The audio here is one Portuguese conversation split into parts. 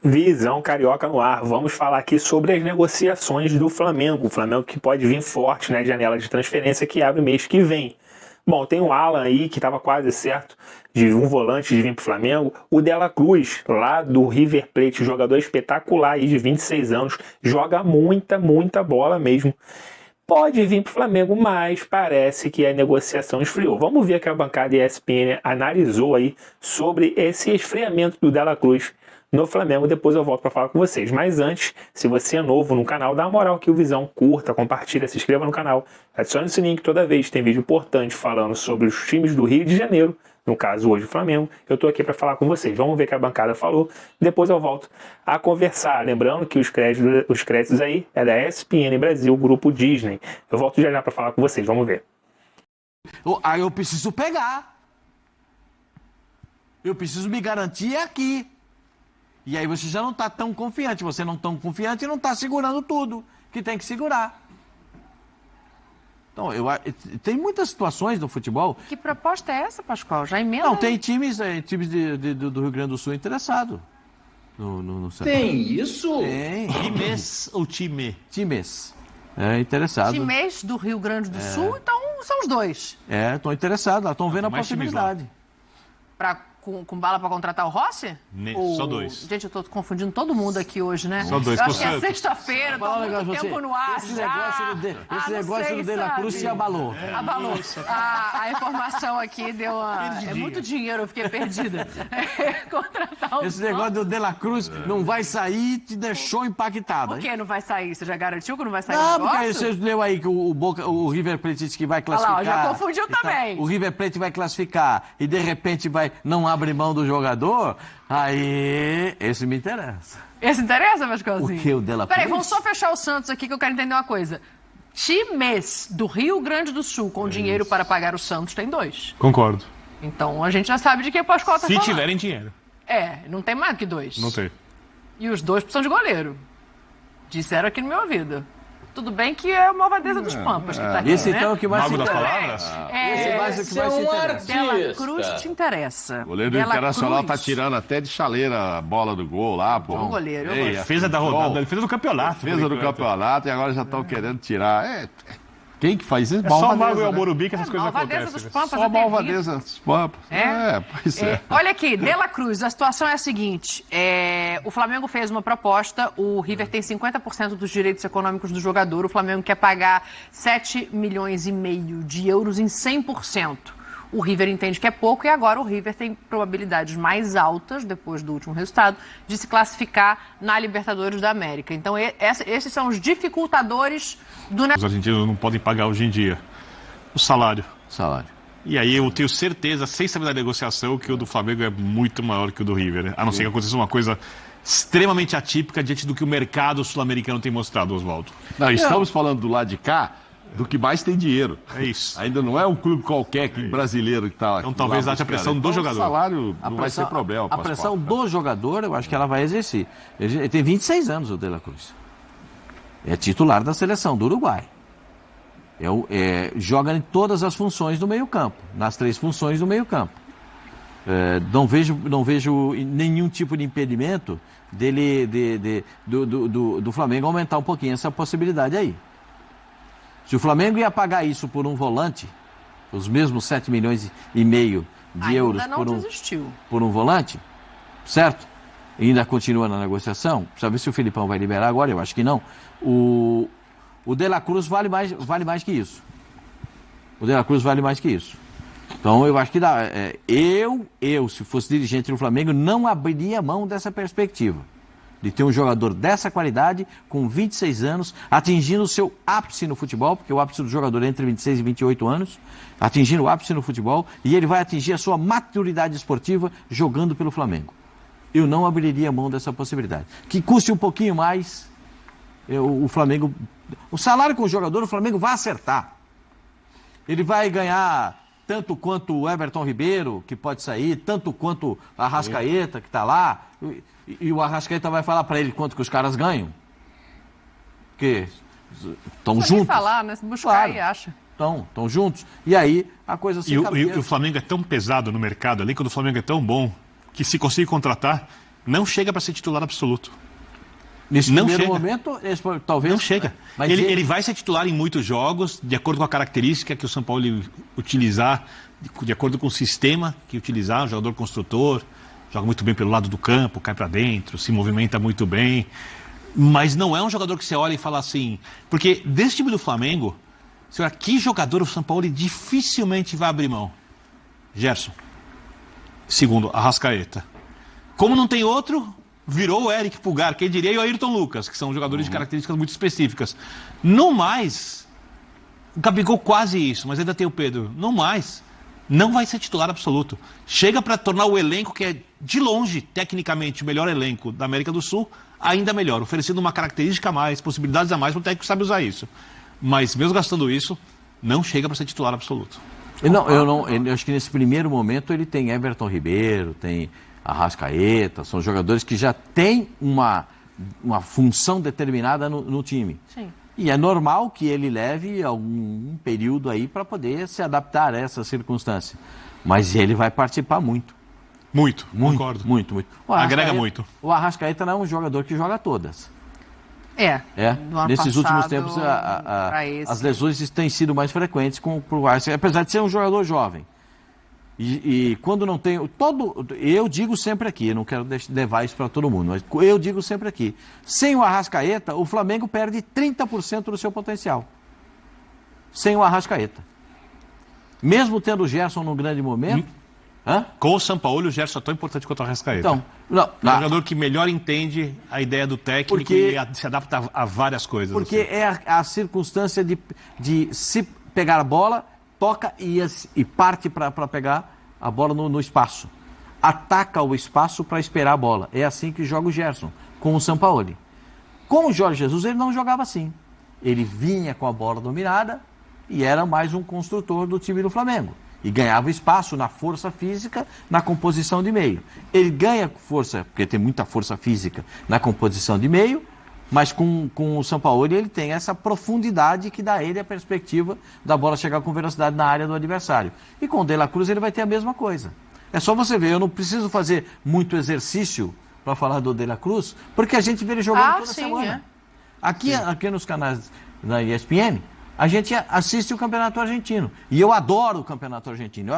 Visão Carioca no ar. Vamos falar aqui sobre as negociações do Flamengo. O Flamengo que pode vir forte na janela de transferência que abre mês que vem. Bom, tem o Alan aí que estava quase certo de um volante de vir para o Flamengo. O Dela Cruz, lá do River Plate, jogador espetacular aí de 26 anos. Joga muita bola mesmo. Pode vir para o Flamengo, mas parece que a negociação esfriou. Vamos ver que a bancada ESPN analisou aí sobre esse esfriamento do Dela Cruz no Flamengo. Depois eu volto para falar com vocês. Mas antes, se você é novo no canal, dá uma moral aqui o Visão, curta, compartilha, se inscreva no canal, adicione o sininho que toda vez tem vídeo importante falando sobre os times do Rio de Janeiro, no caso hoje o Flamengo. Eu tô aqui para falar com vocês. Vamos ver o que a bancada falou, depois eu volto a conversar. Lembrando que os créditos aí é da ESPN Brasil, Grupo Disney. Eu volto já para falar com vocês, vamos ver. Aí eu preciso pegar. Eu preciso me garantir aqui. E aí você já não está tão confiante. Você não tão confiante e não está segurando tudo que tem que segurar. Então, tem muitas situações no futebol. Que proposta é essa, Pascoal? Já emenda? Não, tem times do Rio Grande do Sul interessados. Tem isso? Tem. Times ou time? Times. Interessado. Times do Rio Grande do Sul, então são os dois. Estão interessados, estão vendo a possibilidade. Com bala para contratar o Rossi? Só dois. Gente, eu tô confundindo todo mundo aqui hoje, né? Só dois. Eu acho que é sexta-feira, tô há muito tempo no ar. Esse negócio do De La Cruz se abalou. Abalou. A informação aqui deu uma... É muito dinheiro, eu fiquei perdida. Contratar o Esse negócio do De La Cruz não vai sair, te deixou impactada. Por que não vai sair? Você já garantiu que não vai sair o o negócio? negócio? Porque você leu aí que o River Plate disse que vai classificar. Olha lá, já confundiu também. O River Plate vai classificar e de repente não abre mão do jogador, aí esse me interessa. Esse interessa, Pascoalzinho? O que, o De La Cruz? Peraí, vamos só fechar o Santos aqui que eu quero entender uma coisa. Times do Rio Grande do Sul com dinheiro para pagar o Santos tem dois. Concordo. Então a gente já sabe de quem o Pascoal tá falando. Se tiverem dinheiro. Não tem mais que dois. Não tem. E os dois precisam de goleiro. Disseram aqui no meu ouvido. Tudo bem que é uma malvadeza dos Pampas que tá aqui, Esse né? então é o que mais Mago se das interessa. palavras? Esse mais o que mais se interessa. Dela Cruz te interessa. O goleiro do Dela Internacional Cruz. tá tirando até de chaleira a bola do gol lá, pô. Bom goleiro. Defesa da rodada, defesa do campeonato. Defesa do campeonato e agora já estão querendo tirar. Quem que faz isso? É só o Mago e o né? Morumbi que essas coisas Malvadeza acontecem. dos Pampas. Só até malvadeza dos Pampas. Pois é. Olha aqui, Dela Cruz, a situação é a seguinte, o Flamengo fez uma proposta, o River tem 50% dos direitos econômicos do jogador, o Flamengo quer pagar 7,5 milhões de euros em 100%. O River entende que é pouco e agora o River tem probabilidades mais altas, depois do último resultado, de se classificar na Libertadores da América. Então esses são os dificultadores do negócio. Os argentinos não podem pagar hoje em dia o salário. E aí eu tenho certeza, sem saber da negociação, que o do Flamengo é muito maior que o do River, né? A não ser que aconteça uma coisa extremamente atípica diante do que o mercado sul-americano tem mostrado, Oswaldo. Não, estamos falando do lado de cá do que mais tem dinheiro. É isso. Ainda não é um clube qualquer brasileiro que está. Então talvez haja a pressão do jogador. O salário não vai ser problema. A pressão do jogador, eu acho que ela vai exercer. Ele tem 26 anos, o De La Cruz. É titular da seleção do Uruguai. Joga em todas as funções do meio-campo, nas 3 funções do meio-campo. Não vejo nenhum tipo de impedimento do Flamengo aumentar um pouquinho essa possibilidade aí. Se o Flamengo ia pagar isso por um volante, os mesmos 7,5 milhões de euros por um volante, certo? E ainda continua na negociação, precisa ver se o Filipão vai liberar agora, eu acho que não. O De La Cruz vale mais que isso. O De La Cruz vale mais que isso. Então eu acho que dá. Se fosse dirigente do Flamengo, não abriria mão dessa perspectiva. De ter um jogador dessa qualidade, com 26 anos, atingindo o seu ápice no futebol, porque o ápice do jogador é entre 26 e 28 anos, atingindo o ápice no futebol, e ele vai atingir a sua maturidade esportiva jogando pelo Flamengo. Eu não abriria mão dessa possibilidade. Que custe um pouquinho mais, o Flamengo... O salário com o jogador, o Flamengo vai acertar. Ele vai ganhar tanto quanto o Everton Ribeiro, que pode sair, tanto quanto a Arrascaeta, que está lá... E o Arrascaeta vai falar para ele quanto que os caras ganham? Porque estão juntos. Falar, né? Se buscar Claro. e acha. Estão juntos. E aí a coisa se E o Flamengo é tão pesado no mercado, ali quando o Flamengo é tão bom, que se conseguir contratar, não chega para ser titular absoluto. Nesse primeiro momento, talvez... Não chega. Mas ele vai ser titular em muitos jogos, de acordo com a característica que o São Paulo utilizar, de acordo com o sistema que utilizar, um jogador construtor, joga muito bem pelo lado do campo, cai para dentro, se movimenta muito bem. Mas não é um jogador que você olha e fala assim... Porque desse time do Flamengo, você olha, que jogador o São Paulo dificilmente vai abrir mão? Gerson. Segundo, Arrascaeta. Como não tem outro... Virou o Eric Pulgar, quem diria, e o Ayrton Lucas, que são jogadores de características muito específicas. No mais, o Gabigol quase isso, mas ainda tem o Pedro. No mais, não vai ser titular absoluto. Chega para tornar o elenco, que é de longe, tecnicamente, o melhor elenco da América do Sul, ainda melhor, oferecendo uma característica a mais, possibilidades a mais, para o técnico sabe usar isso. Mas mesmo gastando isso, não chega para ser titular absoluto. Eu acho que nesse primeiro momento ele tem Everton Ribeiro, tem... Arrascaeta, são jogadores que já têm uma função determinada no time. Sim. E é normal que ele leve algum período aí para poder se adaptar a essa circunstância. Mas ele vai participar muito. Muito, concordo. Muito. Agrega muito. O Arrascaeta não é um jogador que joga todas. Nesses passado, últimos tempos, as lesões têm sido mais frequentes pro Arrascaeta, apesar de ser um jogador jovem. E quando não tem... Eu digo sempre aqui, não quero levar isso para todo mundo, mas eu digo sempre aqui, sem o Arrascaeta, o Flamengo perde 30% do seu potencial. Sem o Arrascaeta. Mesmo tendo o Gerson num grande momento... Com o Sampaoli, o Gerson é tão importante quanto o Arrascaeta. Então, é um jogador que melhor entende a ideia do técnico e se adapta a várias coisas. Porque assim. É a circunstância de se pegar a bola... toca e parte para pegar a bola no espaço. Ataca o espaço para esperar a bola. É assim que joga o Gerson, com o Sampaoli. Com o Jorge Jesus, ele não jogava assim. Ele vinha com a bola dominada e era mais um construtor do time do Flamengo. E ganhava espaço na força física, na composição de meio. Ele ganha força, porque tem muita força física na composição de meio, mas com o Sampaoli ele tem essa profundidade que dá a ele a perspectiva da bola chegar com velocidade na área do adversário. E com o De La Cruz ele vai ter a mesma coisa. É só você ver, eu não preciso fazer muito exercício para falar do De La Cruz, porque a gente vê ele jogando toda semana. Aqui nos canais da ESPN, a gente assiste o Campeonato Argentino. E eu adoro o Campeonato Argentino.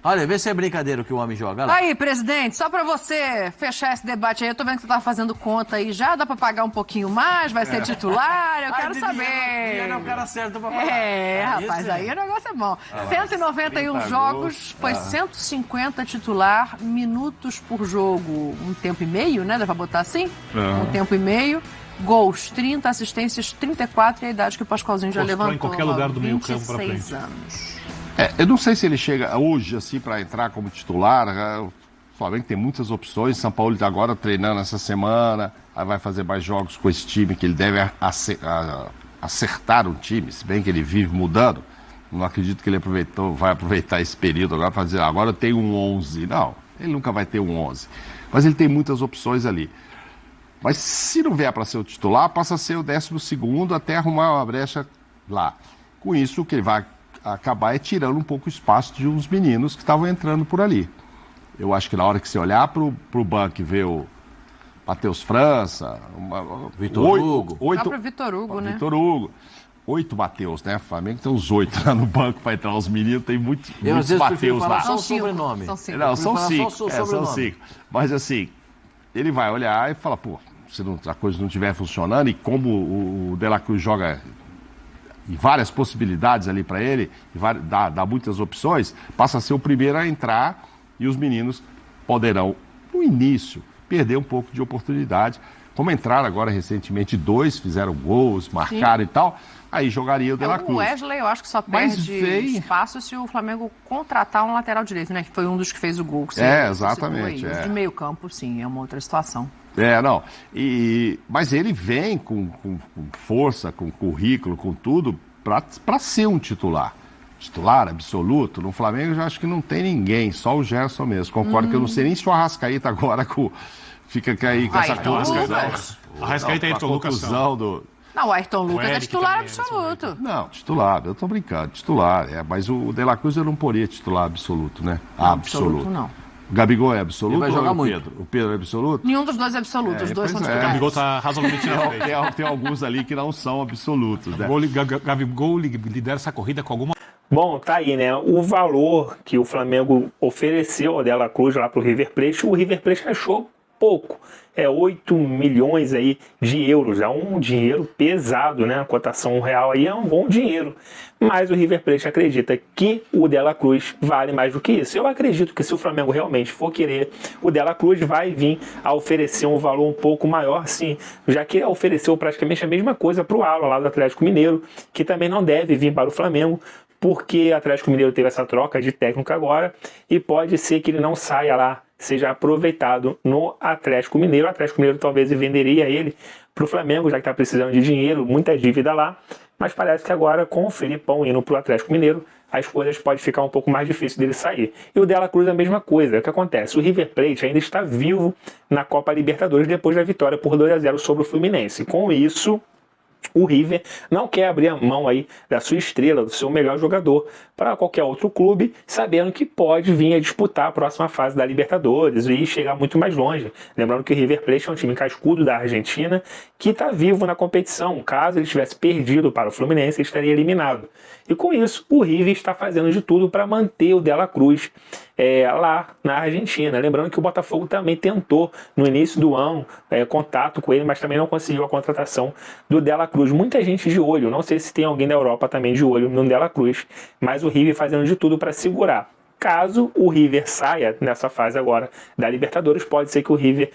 Olha, vê se é brincadeira o que o homem joga. Aí, presidente, só para você fechar esse debate aí, eu tô vendo que você tá fazendo conta aí já, dá para pagar um pouquinho mais, vai ser titular, eu quero saber. Dinheiro é o cara certo para pagar. Rapaz, aí o negócio é bom. 191 jogos, foi 150 titular, minutos por jogo, um tempo e meio, né? Dá para botar assim? Um tempo e meio. Gols, 30, assistências, 34 e a idade que o Pascoalzinho já levantou. Em qualquer lugar do meio campo para frente. Anos. Eu não sei se ele chega hoje assim para entrar como titular. O Flamengo tem muitas opções. São Paulo está agora treinando essa semana. Aí vai fazer mais jogos com esse time que ele deve acertar o time, se bem que ele vive mudando. Não acredito que ele vai aproveitar esse período agora para dizer agora eu tenho um 11. Não, ele nunca vai ter um 11. Mas ele tem muitas opções ali. Mas se não vier para ser o titular, passa a ser o 12º até arrumar uma brecha lá. Com isso, o que ele vai acabar é tirando um pouco o espaço de uns meninos que estavam entrando por ali. Eu acho que na hora que você olhar para o banco e ver o Matheus França, Vitor Hugo. O próprio Vitor Hugo, né? Vitor Hugo. 8 Matheus, né? O Flamengo tem uns 8 lá no banco para entrar os meninos, tem muitos Matheus lá. São 5. Não, são 5. Mas assim, ele vai olhar e fala, pô, se a coisa não estiver funcionando, e como o De La Cruz joga e várias possibilidades ali para ele, dá muitas opções, passa a ser o primeiro a entrar e os meninos poderão, no início, perder um pouco de oportunidade. Como entraram agora recentemente 2, fizeram gols, marcaram e tal, aí jogaria o De La Cruz. O Wesley, eu acho que só perde espaço se o Flamengo contratar um lateral direito, né? Que foi um dos que fez o gol. Exatamente. De meio campo, sim, é uma outra situação. Mas ele vem com força, com currículo, com tudo, para ser um titular. Titular absoluto. No Flamengo eu já acho que não tem ninguém, só o Gerson mesmo. Concordo que eu não sei nem se o Arrascaeta agora fica aí com essa confusão. Arrascaeta e Ayrton Lucas Não, o Ayrton Lucas é titular absoluto. Não, titular, eu tô brincando, titular. Mas o De La Cruz eu não poria titular absoluto, né? Absoluto não. O Gabigol é absoluto? Ele vai jogar muito. Pedro? O Pedro é absoluto? Nenhum dos dois é absoluto, os dois são titulares. O Gabigol está razoavelmente na frente. Tem alguns ali que não são absolutos. Né? Gabigol lidera essa corrida com alguma... Bom, tá aí, né? O valor que o Flamengo ofereceu ao De La Cruz lá pro River Plate, o River Plate achou pouco. É 8 milhões aí de euros. É um dinheiro pesado, né? A cotação real aí é um bom dinheiro. Mas o River Plate acredita que o De La Cruz vale mais do que isso. Eu acredito que se o Flamengo realmente for querer, o De La Cruz vai vir a oferecer um valor um pouco maior, sim. Já que ofereceu praticamente a mesma coisa para o Alan lá do Atlético Mineiro, que também não deve vir para o Flamengo, porque o Atlético Mineiro teve essa troca de técnico agora e pode ser que ele não saia lá, seja aproveitado no Atlético Mineiro. O Atlético Mineiro talvez venderia ele para o Flamengo, já que está precisando de dinheiro, muita dívida lá, mas parece que agora com o Felipão indo para o Atlético Mineiro, as coisas podem ficar um pouco mais difícil dele sair. E o De La Cruz é a mesma coisa. O que acontece? O River Plate ainda está vivo na Copa Libertadores depois da vitória por 2-0 sobre o Fluminense. Com isso, o River não quer abrir a mão aí da sua estrela, do seu melhor jogador, para qualquer outro clube, sabendo que pode vir a disputar a próxima fase da Libertadores e chegar muito mais longe. Lembrando que o River Plate é um time cascudo da Argentina que está vivo na competição. Caso ele tivesse perdido para o Fluminense, ele estaria eliminado. E com isso, o River está fazendo de tudo para manter o De La Cruz lá na Argentina. Lembrando que o Botafogo também tentou, no início do ano, contato com ele, mas também não conseguiu a contratação do De La Cruz. Muita gente de olho, não sei se tem alguém da Europa também de olho no De La Cruz, mas o River fazendo de tudo para segurar. Caso o River saia nessa fase agora da Libertadores, pode ser que o River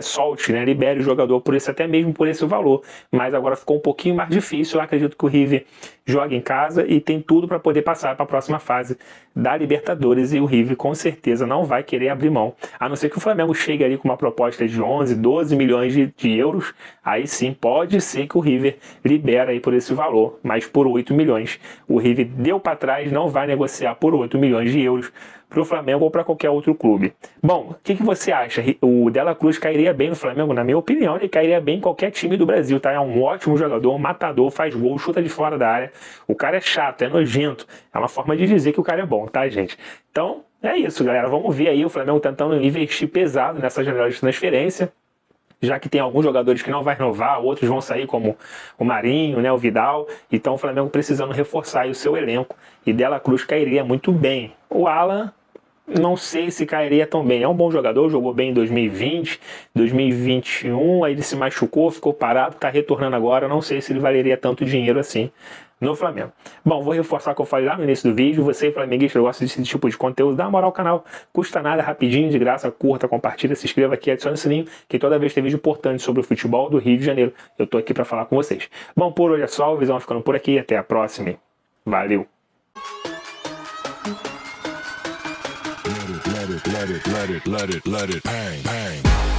solte, né, libere o jogador por isso, até mesmo por esse valor. Mas agora ficou um pouquinho mais difícil. Eu acredito que o River joga em casa e tem tudo para poder passar para a próxima fase da Libertadores. E o River com certeza não vai querer abrir mão, a não ser que o Flamengo chegue ali com uma proposta de 11, 12 milhões de euros. Aí sim pode ser que o River libera aí por esse valor, mas por 8 milhões. O River deu para trás, não vai negociar por 8 milhões de euros para o Flamengo ou para qualquer outro clube. Bom, o que você acha? O De La Cruz cairia bem no Flamengo? Na minha opinião, ele cairia bem em qualquer time do Brasil, tá? É um ótimo jogador, matador, faz gol, chuta de fora da área. O cara é chato, é nojento. É uma forma de dizer que o cara é bom, tá, gente? Então, é isso, galera. Vamos ver aí o Flamengo tentando investir pesado nessa janela de transferência, já que tem alguns jogadores que não vai renovar, outros vão sair, como o Marinho, né, o Vidal. Então o Flamengo precisando reforçar aí o seu elenco, e De La Cruz cairia muito bem. O Alan, não sei se cairia tão bem. É um bom jogador, jogou bem em 2020, 2021, aí ele se machucou, ficou parado, tá retornando agora. Não sei se ele valeria tanto dinheiro assim no Flamengo. Bom, vou reforçar o que eu falei lá no início do vídeo. Você, flamenguista, gosta desse tipo de conteúdo, dá uma moral ao canal, custa nada, rapidinho, de graça, curta, compartilha, se inscreva aqui, adicione o sininho, que toda vez tem vídeo importante sobre o futebol do Rio de Janeiro, eu tô aqui para falar com vocês. Bom, por hoje é só, o Visão ficando por aqui, até a próxima. Valeu! Let it bang, bang.